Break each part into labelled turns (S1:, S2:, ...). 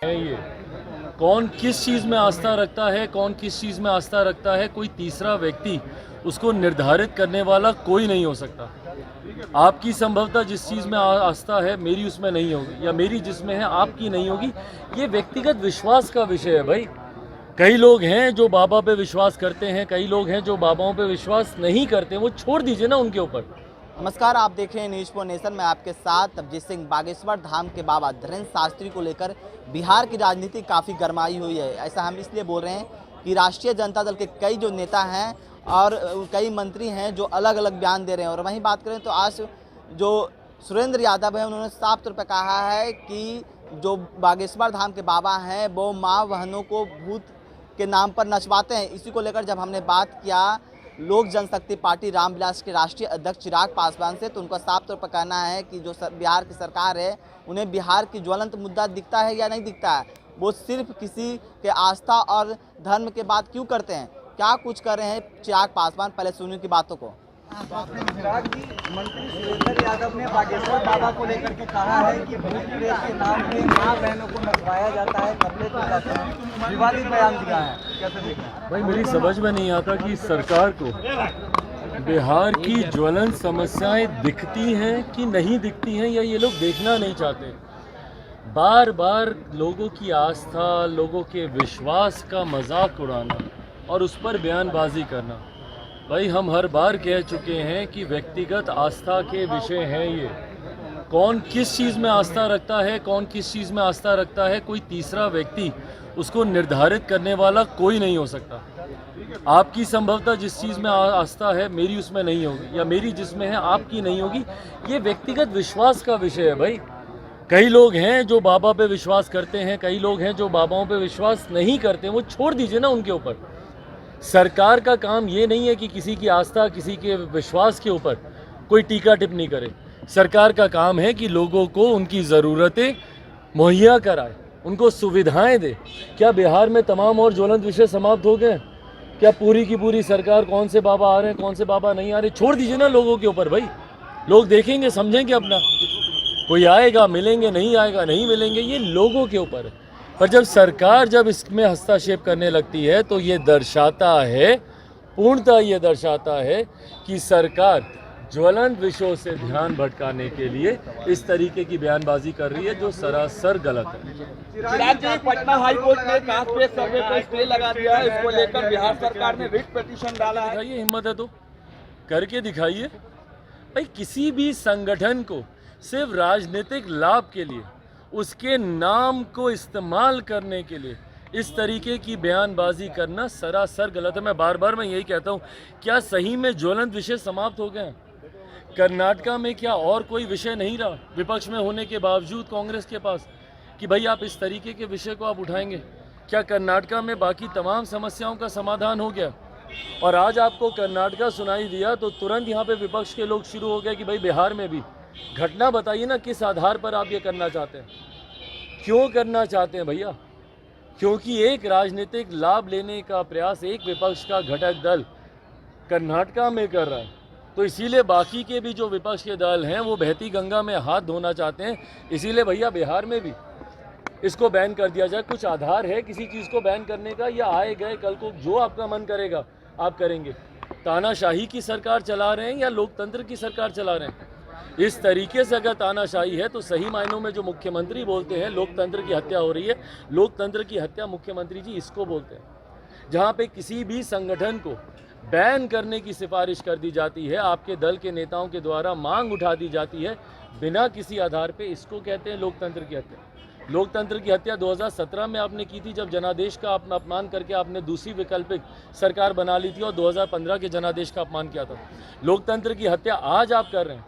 S1: है ये कौन किस चीज़ में आस्था रखता है, कौन किस चीज़ में आस्था रखता है, कोई तीसरा व्यक्ति उसको निर्धारित करने वाला कोई नहीं हो सकता। आपकी संभवतः जिस चीज़ में आस्था है मेरी उसमें नहीं होगी, या मेरी जिसमें है आपकी नहीं होगी। ये व्यक्तिगत विश्वास का विषय है भाई। कई लोग हैं जो बाबा पे विश्वास करते हैं, कई लोग हैं जो बाबाओं पे विश्वास नहीं करते, वो छोड़ दीजिए ना उनके ऊपर।
S2: नमस्कार, आप देख रहे हैं न्यूज़ फॉर नेशन। मैं आपके साथ तबजीत सिंह। बागेश्वर धाम के बाबा धीरेन्द्र शास्त्री को लेकर बिहार की राजनीति काफ़ी गरमाई हुई है। ऐसा हम इसलिए बोल रहे हैं कि राष्ट्रीय जनता दल के कई जो नेता हैं और कई मंत्री हैं जो अलग अलग बयान दे रहे हैं। और वहीं बात करें तो आज जो सुरेंद्र यादव है उन्होंने साफ तौर पर कहा है कि जो बागेश्वर धाम के बाबा हैं वो माँ बहनों को भूत के नाम पर नचवाते हैं। इसी को लेकर जब हमने बात किया लोक जनशक्ति पार्टी रामविलास के राष्ट्रीय अध्यक्ष चिराग पासवान से, तो उनका साफ तौर पर कहना है कि जो बिहार की सरकार है उन्हें बिहार की ज्वलंत मुद्दा दिखता है या नहीं दिखता है, वो सिर्फ किसी के आस्था और धर्म के बात क्यों करते हैं। क्या कुछ कर रहे हैं चिराग पासवान, पहले सुनिए की बातों को।
S3: चिराग जी, मंत्री सुरेंद्र यादव ने बागेश्वर बाबा को लेकर के कहा है कि भूत प्रेत के नाम पे माँ बहनों को नचवाया जाता है, कपड़े तो जाते हैं, विवादित बयान दिया है। कैसे देख रहे हैं
S1: भाई, मेरी समझ में नहीं आता कि सरकार को बिहार की ज्वलंत समस्याएं दिखती हैं कि नहीं दिखती हैं, या ये लोग देखना नहीं चाहते। बार बार लोगों की आस्था, लोगों के विश्वास का मजाक उड़ाना और उस पर बयानबाजी करना। भाई, हम हर बार कह चुके हैं कि व्यक्तिगत आस्था के विषय हैं ये। कौन किस चीज़ में आस्था रखता है, कौन किस चीज़ में आस्था रखता है, कोई तीसरा व्यक्ति उसको निर्धारित करने वाला कोई नहीं हो सकता। आपकी संभवतः जिस चीज़ में आस्था है मेरी उसमें नहीं होगी, या मेरी जिसमें है आपकी नहीं होगी। ये व्यक्तिगत विश्वास का विषय है भाई। कई लोग हैं जो बाबा पे विश्वास करते हैं, कई लोग हैं जो बाबाओं पे विश्वास नहीं करते, वो छोड़ दीजिए ना उनके ऊपर। सरकार का काम ये नहीं है कि किसी की आस्था, किसी के विश्वास के ऊपर कोई टीका टिप्पणी करे। सरकार का काम है कि लोगों को उनकी ज़रूरतें मुहैया कराए, उनको सुविधाएं दे। क्या बिहार में तमाम और ज्वलंत विषय समाप्त हो गए? क्या पूरी की पूरी सरकार कौन से बाबा आ रहे हैं, कौन से बाबा नहीं आ रहे, छोड़ दीजिए ना लोगों के ऊपर भाई। लोग देखेंगे, समझेंगे अपना। कोई आएगा मिलेंगे, नहीं आएगा नहीं मिलेंगे, ये लोगों के ऊपर है। पर जब सरकार जब इसमें हस्तक्षेप करने लगती है तो ये दर्शाता है, पूर्णतः ये दर्शाता है कि सरकार ज्वलंत विषयों से ध्यान भटकाने के लिए इस तरीके की बयानबाजी कर रही है जो सरासर गलत है।
S3: चिराग जी, पटना हाई कोर्ट ने कास्ट बेस्ड सर्वे पर स्टे लगा दिया है। इसको लेकर बिहार सरकार ने रिट पिटीशन डाला है।
S1: दिखाइए, हिम्मत है तो करके दिखाइए भाई। किसी भी संगठन को सिर्फ राजनीतिक लाभ के लिए, उसके नाम को इस्तेमाल करने के लिए इस तरीके की बयानबाजी करना सरासर गलत है। मैं बार यही कहता हूँ, क्या सही में ज्वलंत विषय समाप्त हो गए हैं? कर्नाटका में क्या और कोई विषय नहीं रहा विपक्ष में होने के बावजूद कांग्रेस के पास कि भाई आप इस तरीके के विषय को आप उठाएंगे? क्या कर्नाटका में बाकी तमाम समस्याओं का समाधान हो गया? और आज आपको कर्नाटका सुनाई दिया तो तुरंत यहाँ पे विपक्ष के लोग शुरू हो गए कि भाई बिहार में भी घटना बताइए ना, किस आधार पर आप ये करना चाहते हैं, क्यों करना चाहते हैं भैया? क्योंकि एक राजनीतिक लाभ लेने का प्रयास एक विपक्ष का घटक दल कर्नाटका में कर रहा है, तो इसीलिए बाकी के भी जो विपक्ष के दल हैं वो बहती गंगा में हाथ धोना चाहते हैं। इसीलिए भैया बिहार में भी इसको बैन कर दिया जाए। कुछ आधार है किसी चीज़ को बैन करने का, या आए गए कल को जो आपका मन करेगा आप करेंगे? तानाशाही की सरकार चला रहे हैं या लोकतंत्र की सरकार चला रहे हैं? इस तरीके से अगर तानाशाही है तो सही मायनों में जो मुख्यमंत्री बोलते हैं लोकतंत्र की हत्या हो रही है। लोकतंत्र की हत्या मुख्यमंत्री जी इसको बोलते हैं, जहाँ पे किसी भी संगठन को बैन करने की सिफारिश कर दी जाती है, आपके दल के नेताओं के द्वारा मांग उठा दी जाती है बिना किसी आधार पे, इसको कहते हैं लोकतंत्र की हत्या। लोकतंत्र की हत्या 2017 में आपने की थी, जब जनादेश का अपमान करके आपने दूसरी वैकल्पिक सरकार बना ली थी, और 2015 के जनादेश का अपमान किया था। लोकतंत्र की हत्या आज आप कर रहे हैं।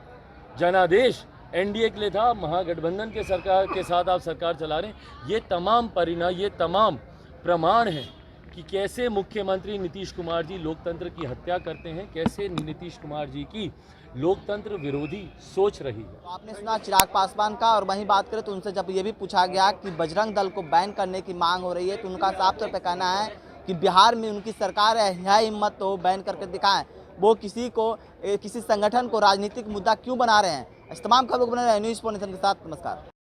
S1: जनादेश एनडीए के लिए था, महागठबंधन के सरकार के साथ आप सरकार चला रहे हैं। ये तमाम परिणाम, ये तमाम प्रमाण हैं कि कैसे मुख्यमंत्री नीतीश कुमार जी लोकतंत्र की हत्या करते हैं, कैसे नीतीश कुमार जी की लोकतंत्र विरोधी सोच रही है।
S2: तो आपने सुना चिराग पासवान का। और वहीं बात करें तो उनसे जब ये भी पूछा गया कि बजरंग दल को बैन करने की मांग हो रही है, तो उनका साफ तौर पर कहना है कि बिहार में उनकी सरकार है, हिम्मत तो बैन करके दिखाएं। वो किसी संगठन को राजनीतिक मुद्दा क्यों बना रहे हैं? इस तमाम खबरों को बना रहे हैं न्यूज़ फॉर नेशन के साथ। नमस्कार।